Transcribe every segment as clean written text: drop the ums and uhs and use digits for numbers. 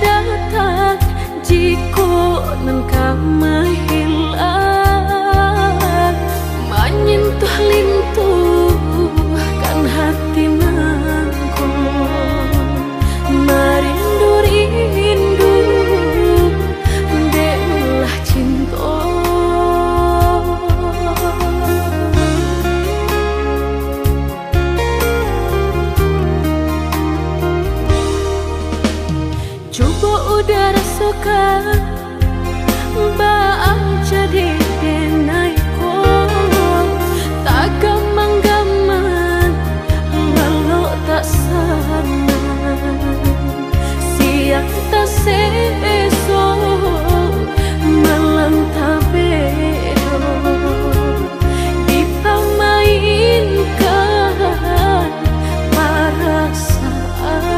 datang jika nengkau menghilang, menyentuh lintuhkan hati nangku, merindu-rindu delah cinta. Coba udara suka baang jadi denaiku, tak gamang-gamang walau tak sana, siang tak seso malam tak bedo, dipamainkan perasaan.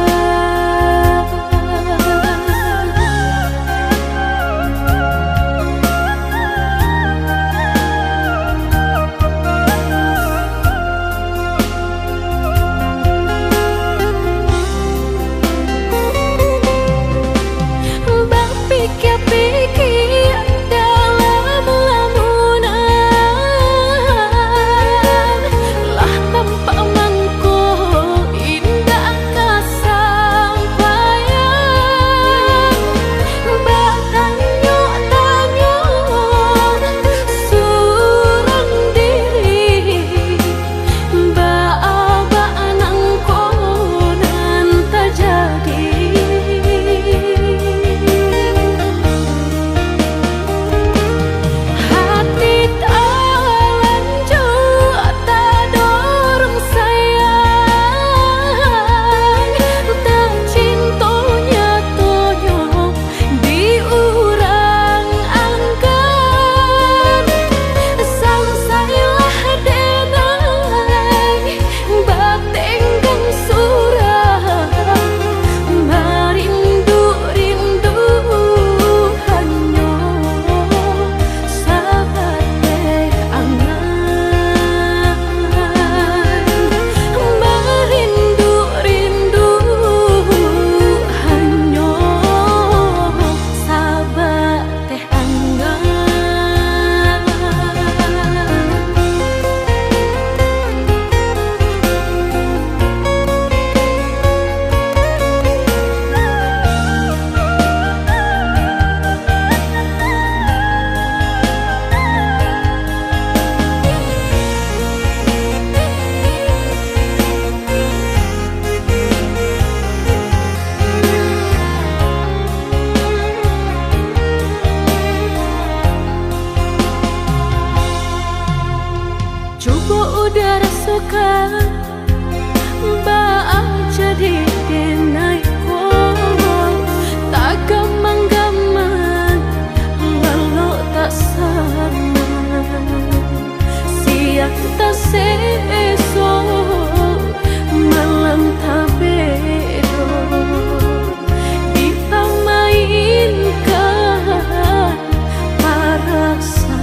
Coba udara suka baang jadi denaiku, tak gamang-gamang walau tak sana, siang tak seso malam tak bedo, dipamainkan perasaan.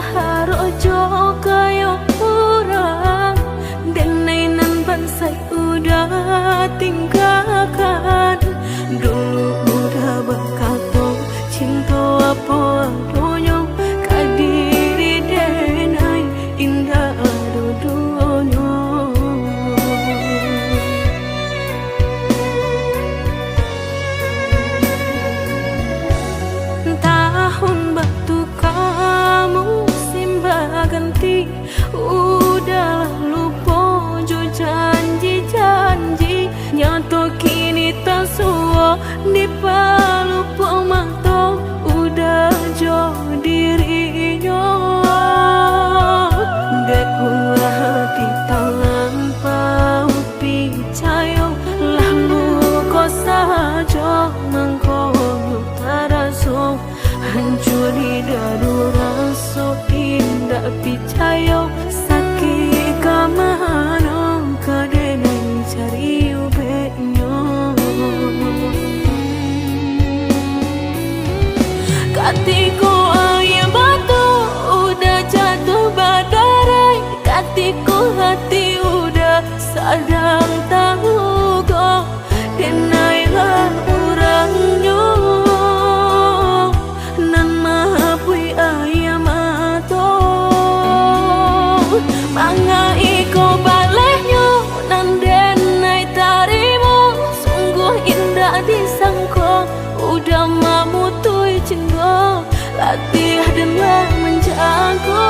harojo kayo orang, denai nan bansai udah tinggalkan. Dulu udah berkata cinta apa adonyo, kadiri denai indah adonyo. Tahun batu kamu simba ganti, udah lupa jo janji-janji, nyato kini tak suo di palu pemantau, udah jo dirinya. Dek ulah hati tangan pau picayo, lalu kau saja mengkono taraso, hancur di dadu raso indah picayo, sakit kamano kadenai cari ubeknya. Katiku ayah batu udah jatuh badarai, katiku hati udah sadang tahu kok, denailah orangnya nan maapui ayah mato. Manga iko balehnya nan denai tarimu, sungguh indah disangko, udah mamutui cinta, latih dan menjago,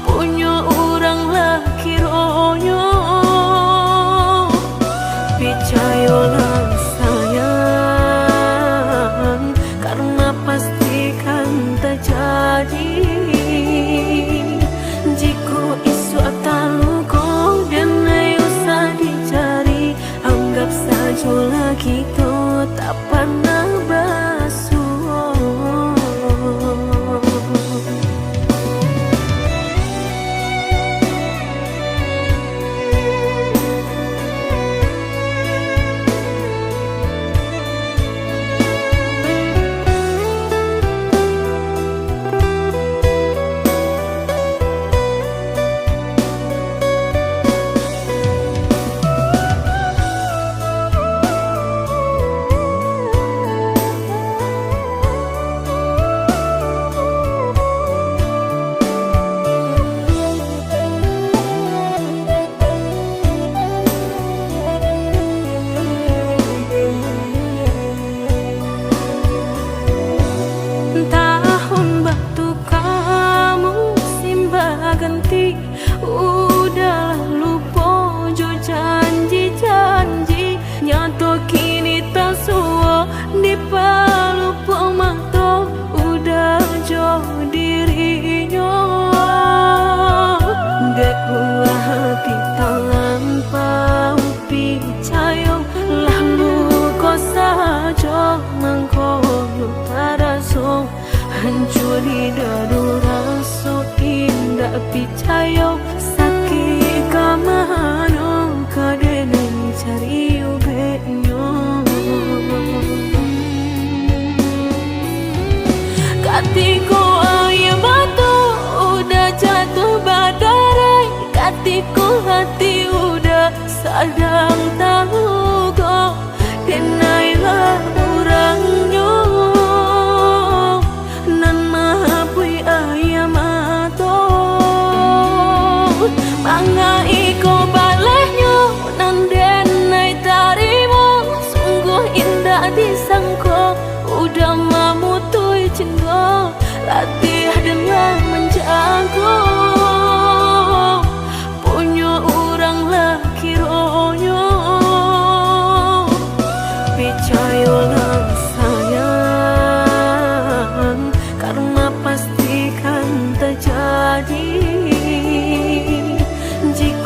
punya orang laki ronyo. Picayolah sayang, karena pastikan terjadi. Jika isu atalu kau dan usah dicari, anggap saja lagi kita tak pernah basuh. Ganti, udah lupa jo janji-janji, nyato kini tak suo di palu pemantau, udah jo dirinya. Dek ulah hati tangan pau picayo, lalu kau saja mengkono taraso, hancur di dadu raso indah picayo, sakit kamano kadenai cari ubeknya. Katiku ayah batu udah jatuh badarai, katiku hati udah sadang tahu kok, denailah orangnya nan maapui ayah mato. Manga iko balehnya nan denai tarimu, sungguh indah disangko, udah mamutui cinta, latih dan menjago, punya orang laki ronyo. Picayolah sayang, karena pastikan terjadi. Jika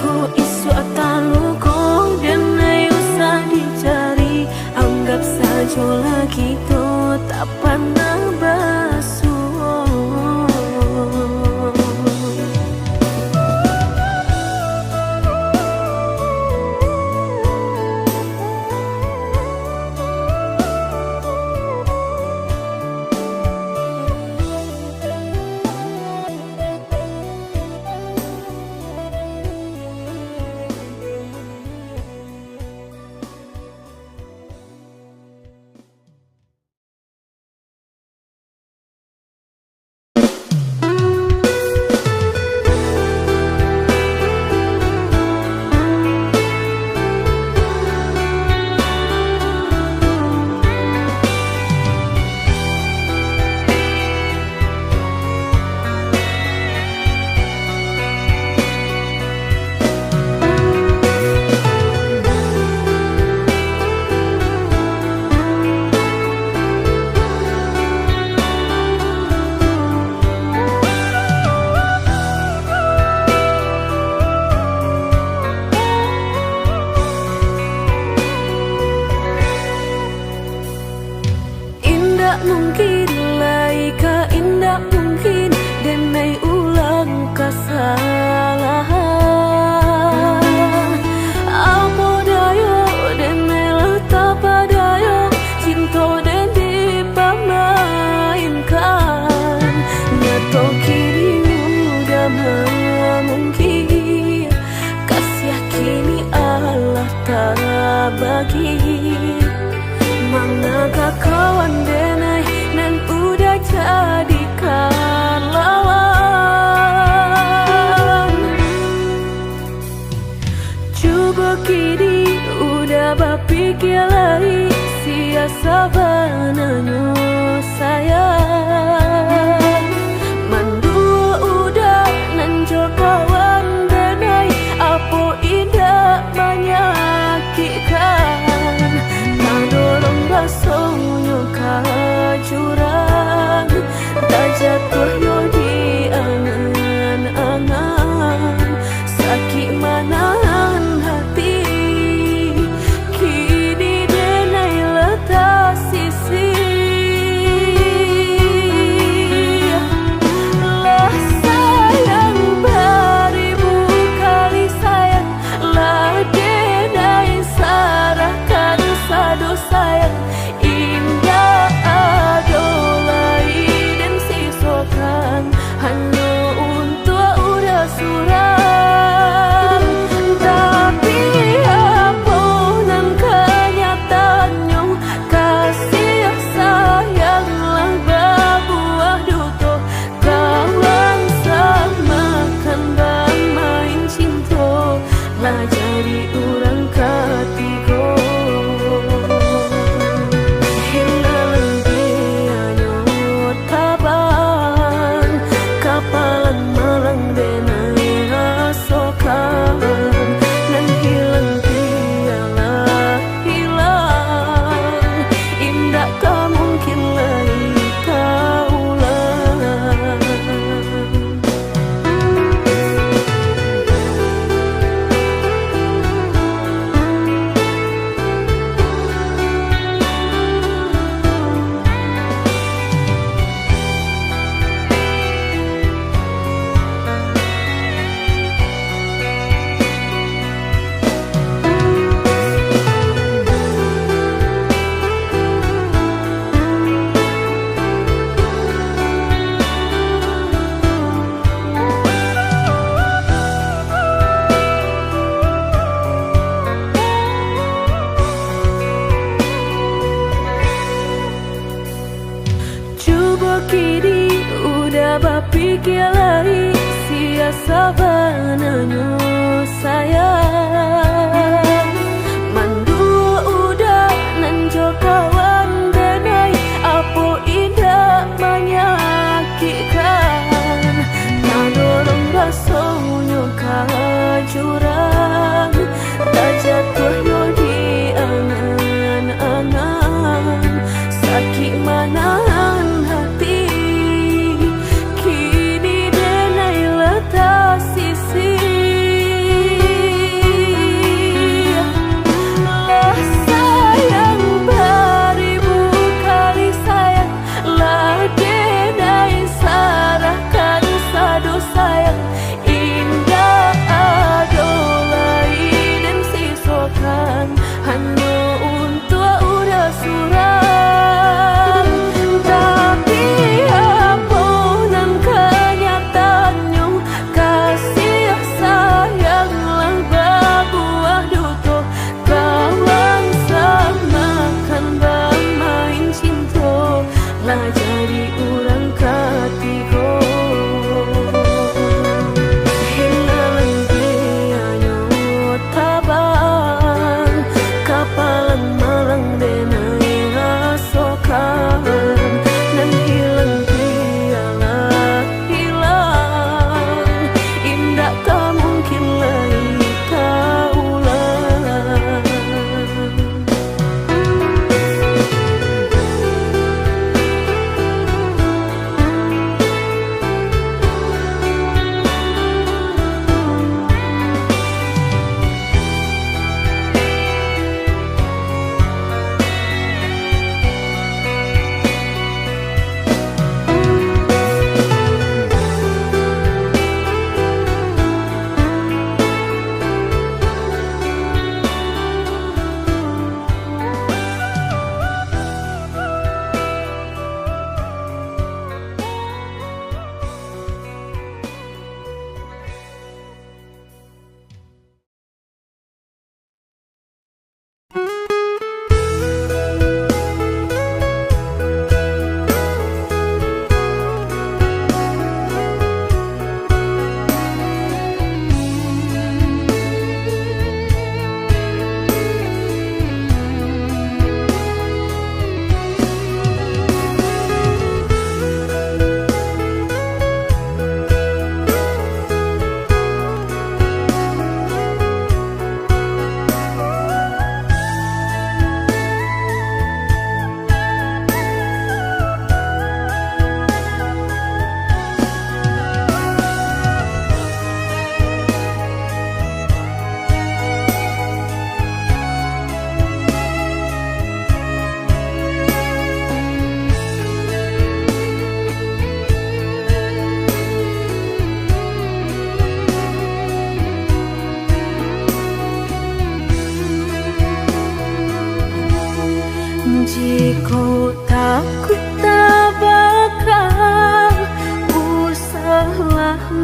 sabananyo sayang. Mandua udah nanjol kawan denai, apo indah menyakitkan. Nadorong basonyo ka jurang, tak jatuh yo di angan-angan. Sakit manahan hati, kini denai letak sisi. Lah sayang beribu kali sayang, lah denai sarahkan sadu sayang. Indah adolai dan sisokan hanya untuk udah suram. Tapi apa nan kenyataannya, kasih sayanglah berbuah duto. Kawan samakan bang main cinta, lah jadi orang ketiga. Hilang dianyo tabang, kapalan malang denai rasokan. Dan hilang dialah hilang, indah tak mungkin lagi kaulang. Coba kini udah berpikir lagi, sia sabananyo sayang. Mandua udah nanjol kawan denai, apo indah menyakitkan. Nadorong basonyo ka jurang, tak jatuh yo di angan-angan. Sakit manahan hati, kini denai letak sisi. Lah sayang beribu kali sayang, lah denai sayang.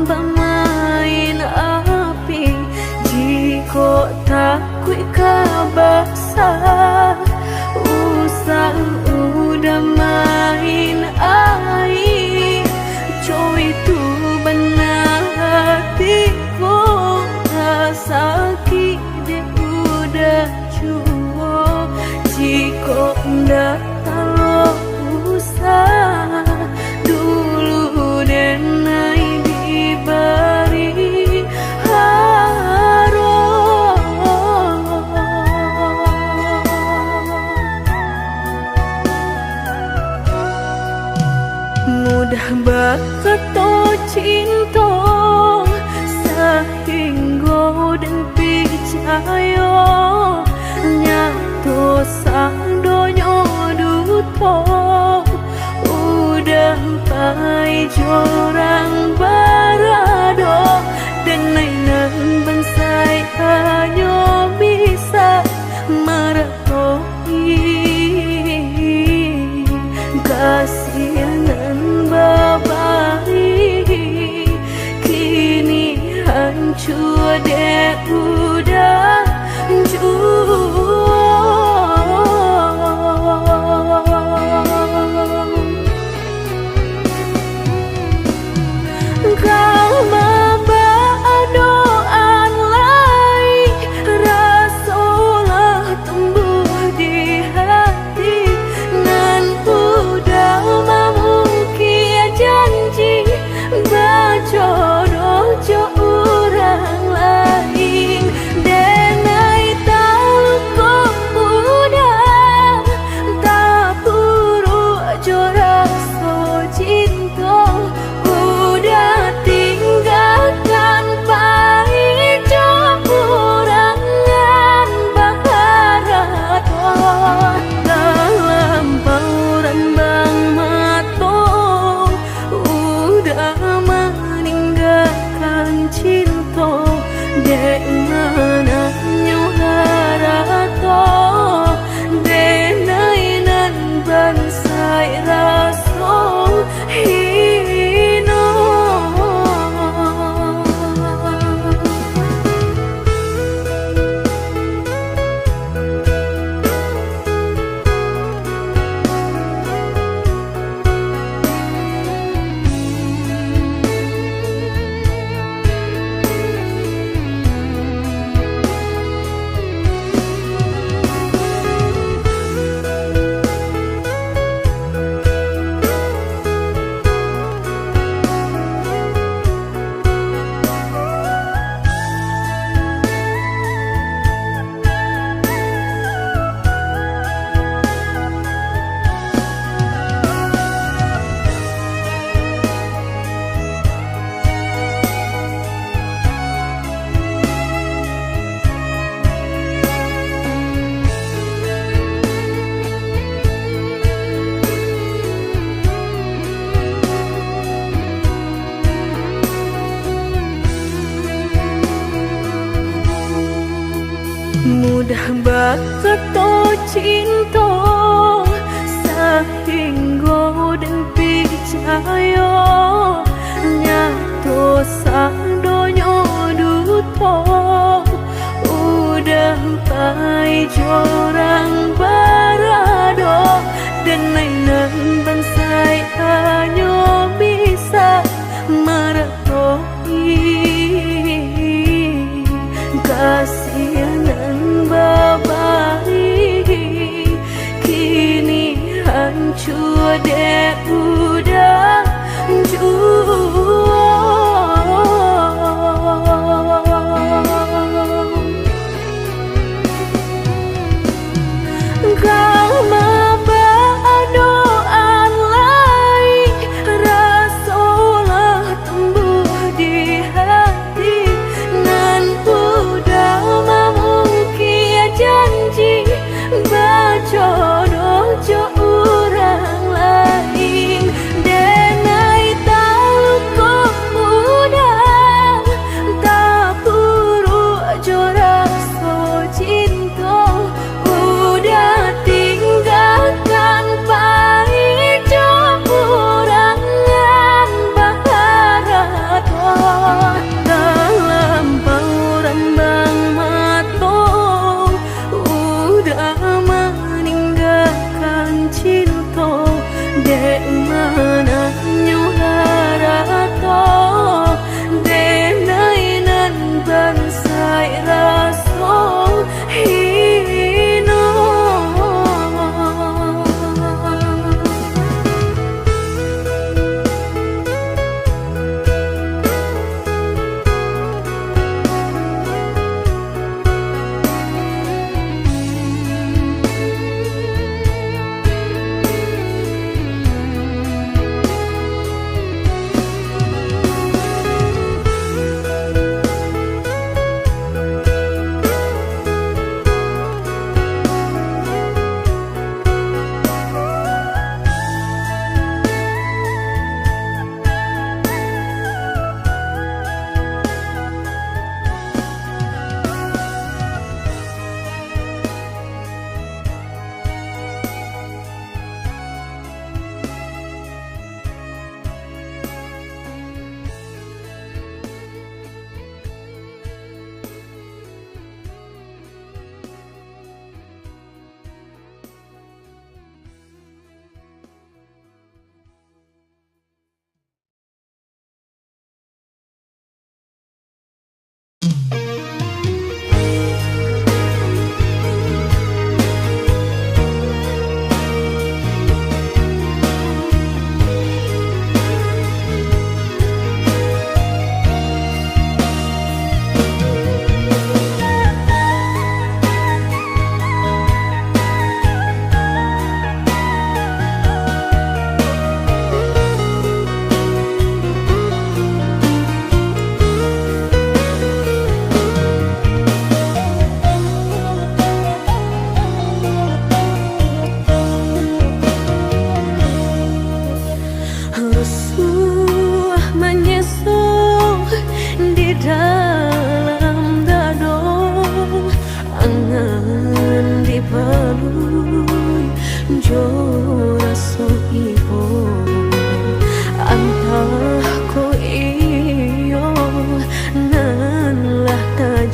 bermain api, jika takut kabasa usah udah main air. Coy itu benar hatiku sakit dia udah cuo, jika ndak kalau usah dulu dan naik diberi mudah bakal cinta sehingga dan percaya nyatu sandonya duto udah pai jorang barado dan nainan bansai hanya bisa meratoi kasihanan babari kini hancur deh udah kau membawa doan lain, rasulah tumbuh di hati, nan udah memukir janji berjodoh jo orang lain. Denai tahu kau udah tak buru jo rasa cinta, udah tinggalkan baik jo kurangan baharato dalam bauran bang mato udah meninggalkan cinta dek mananya harato denai nan bansai raso hino. Mudah bakal cinta sehingga dan percaya nyatu sandonya duto udah pai jorang barado dan nainan bansai hanya bisa meratoi kasihanan babari kini hancur deh udah kau membawa doan lain, rasulah tumbuh di hati, nan udah memukir janji berjodoh jo orang lain.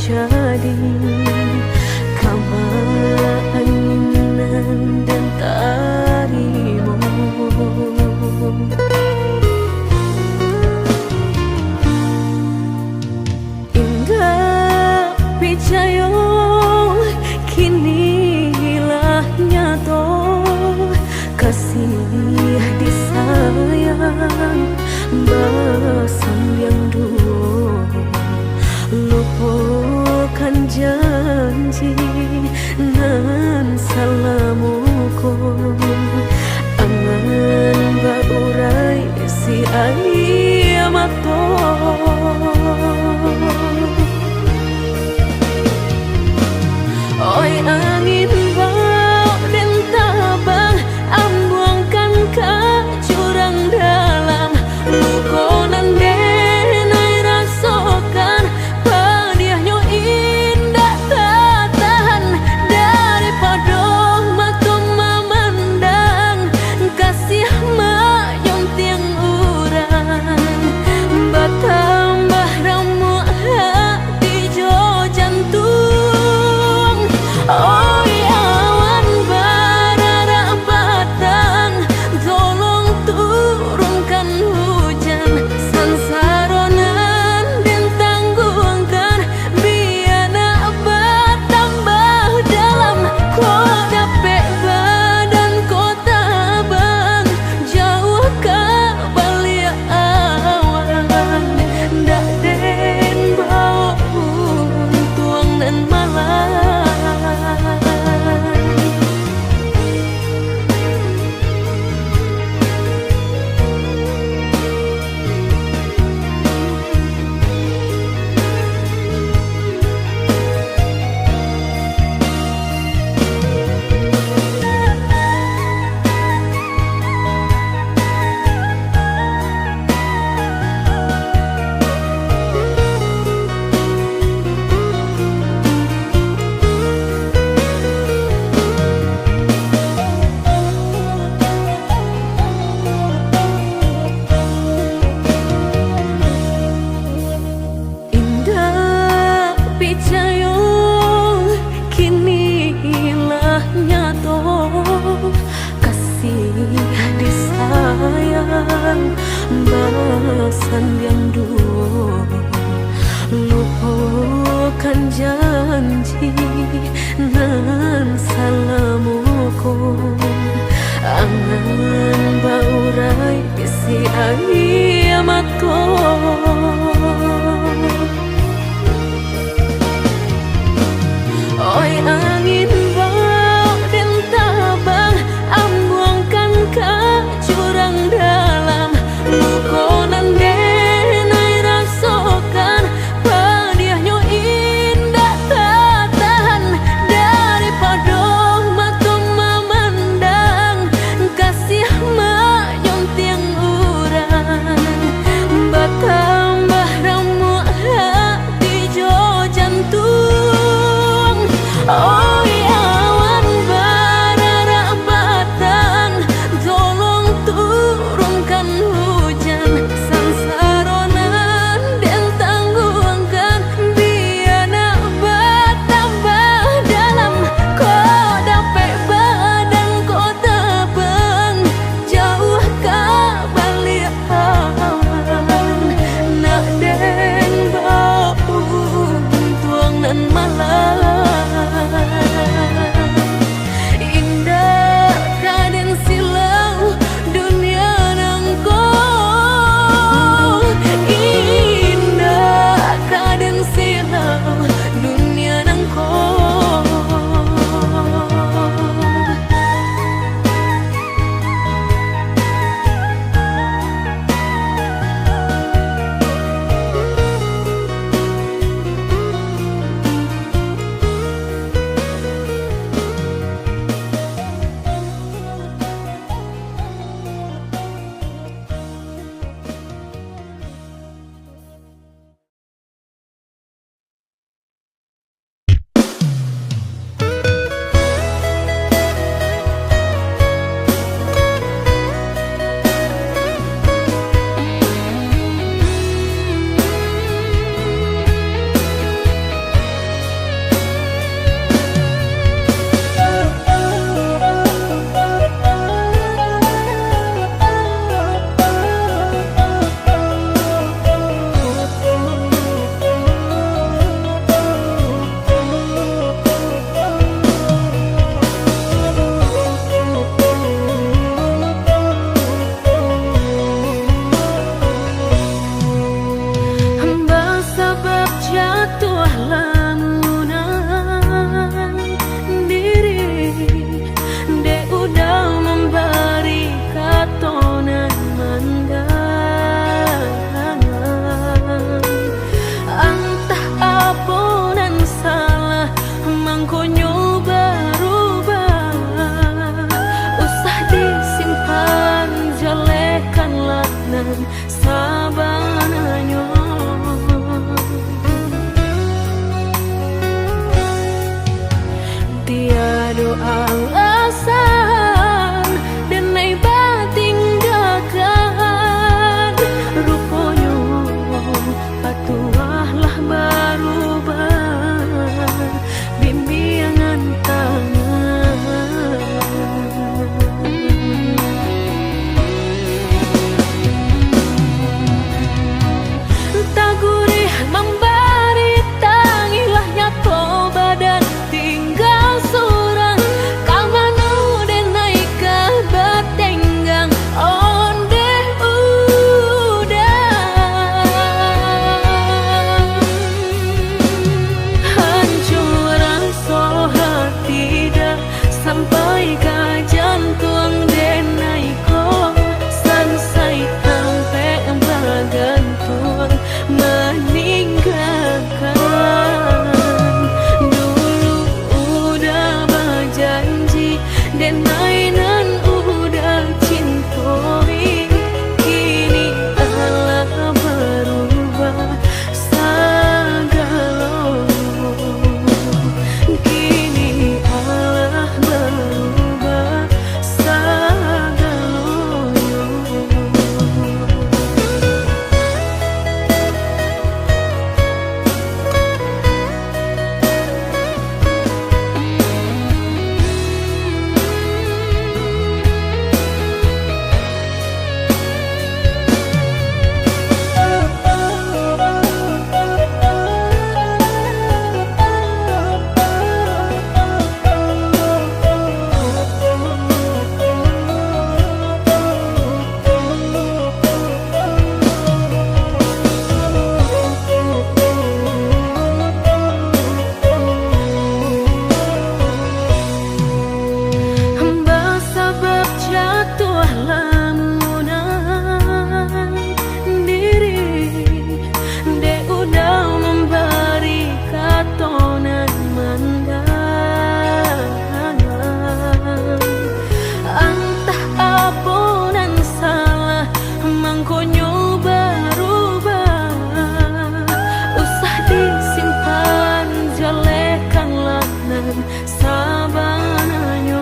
jadi keinginan dan tarimu. Indah picayo kini hilah nyato, kasih disayang basam yang dulu, lupakan janji nan salamuku, angan baurai si ayamato. Oi angin bau dan tabang, ambuangkan ke jurang dalam, lukonan denai rasakan, pedihnya indah tak tahan, daripada matung memandang kasih mayong tiang urang, bertambah ramu hati jo jantung. Oi awan barara batang, tolong turunkan hujan, sansaronan dan tangguhkan, biana bertambah dalam, kau dapet badan kota bang, jauh ke balik awan, dak den bau tuang dan malam. Bahasan yang dulu, lupakan janji nan salamuku, angan baurai si ayamato. Oi angin bau dan tabang, ambuangkan ke jurang dalam, lukonan denai rasakan, pedihnya indah tak tahan, daripada matung memandang kasih mayong tiang urang, berubah, bimbingan tangan. Tak gurih memberi tangilah nyato badan tinggal surang. Kang manu den naik ke batenggang onde udah. Hancur rasa hati dah sampai ke jantung den naiko. Sansai sampai bergantung meninggalkan. Dulu udah berjanji dan mainan udah cintoi, kini Allah berubah segala. Kini Allah berubah segala. Sebab jatuh lamunan diri, dia udah memberi katonan mandangan. Entah apunan salah mangkonyo berubah, usah disimpan jelekan lanan sabananyo.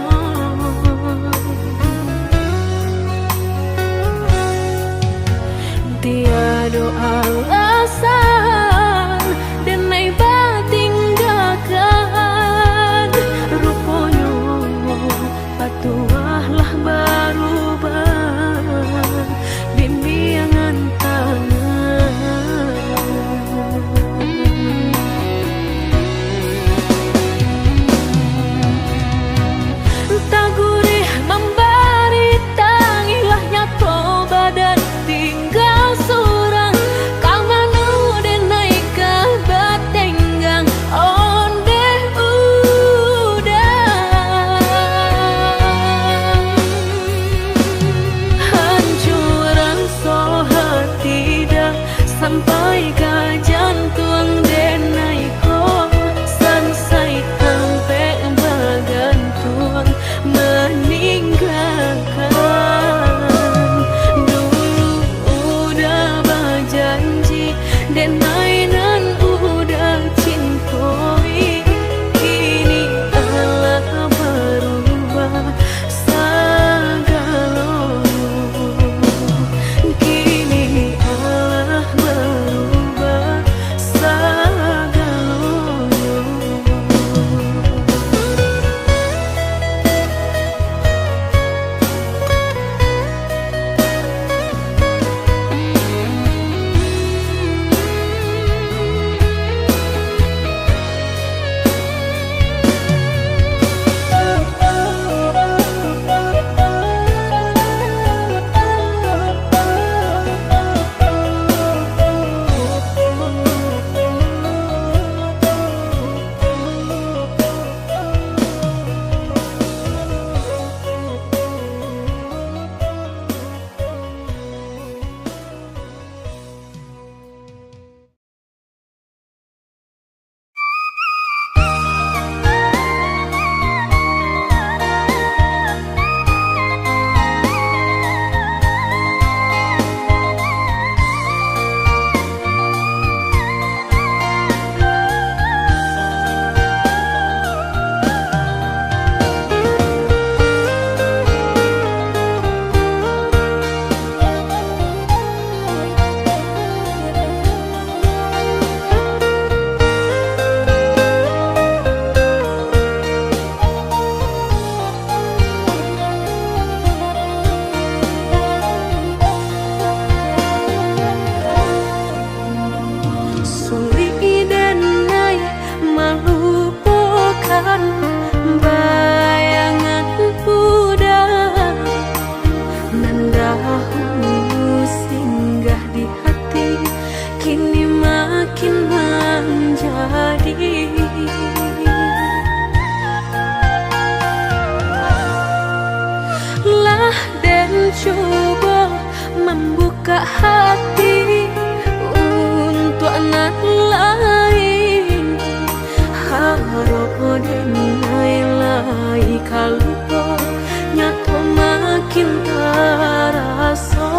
Tiada alasan dan naik tinggalkan. Rupanya patuahlah berubah, bimbingan tangan. Tak gurih memberi tangilah nyato badan tinggal surang. Kang manu den naik ke batenggang onde udah. Hancur rasa hati dah sampai ke jantung den naiko. Sansai sampai bergantung meninggalkan. Dulu udah berjanji dan mainan udah cintoi, kini Allah berubah segala. Kini Allah berubah bayangan pudar nan dahulu singgah di hati kini makin menjadi. Lah dan coba membuka hati untuk anak lain, harap denai lai kalau nyato makin terasa.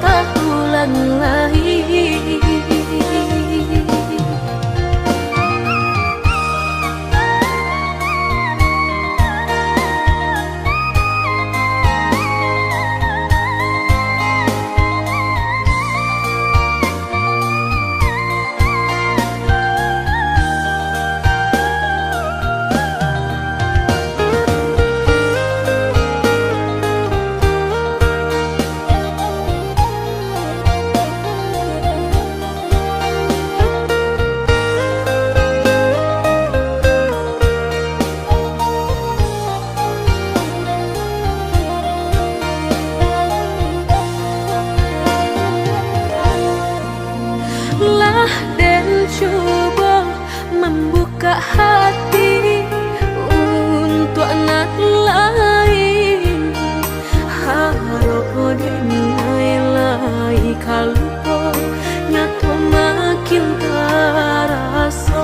Tak ulang lagi. Lah dan coba membuka hati untuk anak lain, harap denai lai kalau nyato makin terasa.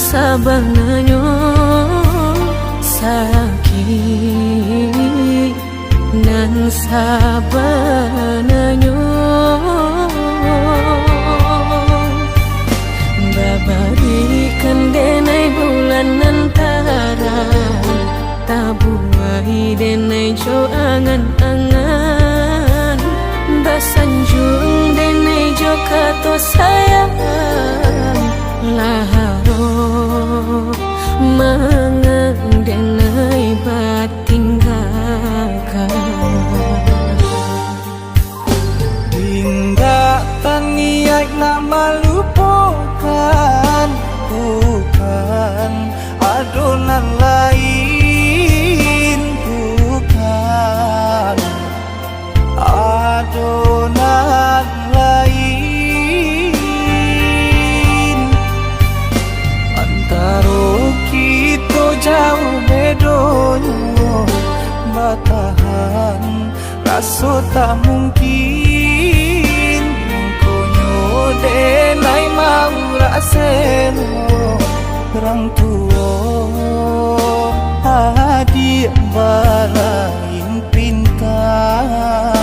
sabananyo sakit nan sabananyo babarikan denai bulan antara tabuai denai jo angan-angan basanjung denai jo kato sayang laharo mangang denai batinggalkan hingga taniak nak melupakan bukan adonan lain bukan adonan lain antara kita jauh bedonyo batahan rasa tak mungkin konyo denai mau raseno orang tua adik balain pintar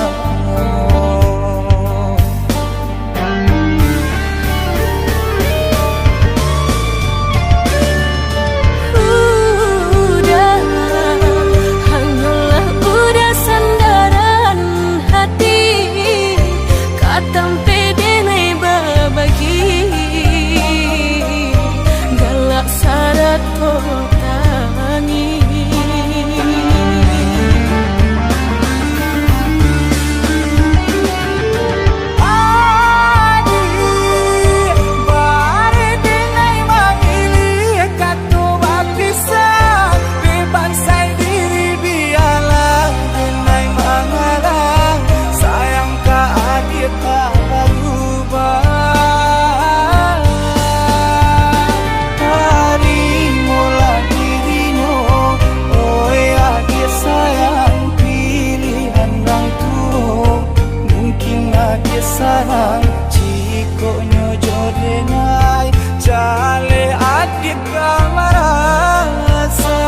sarang cikonyo jodenai jale adik kamarasa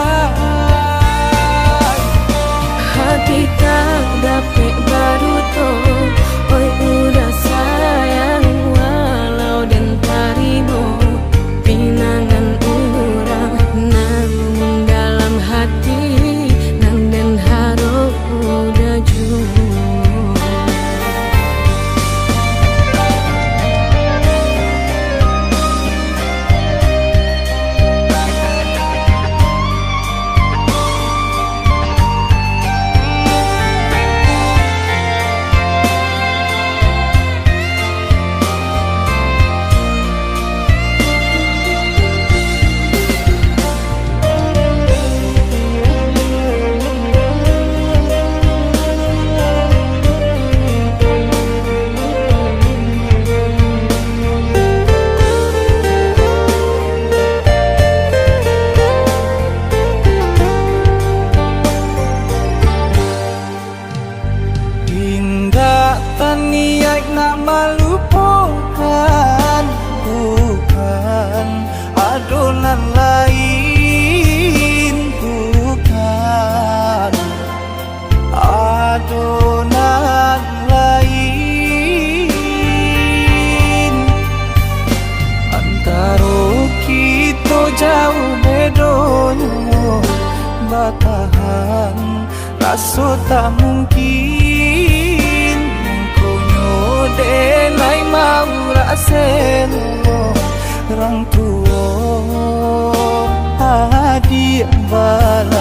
hati tak dapat baru to oi udah sayang walau dan tarimo pinangan urang namun dalam hati nang dan harap udah jauh. Niat nak melupakan bukan adonan lain bukan adonan lain antara kita jauh bedonyo batahan rasa tak mungkin denai mau raseno orang tua adik bala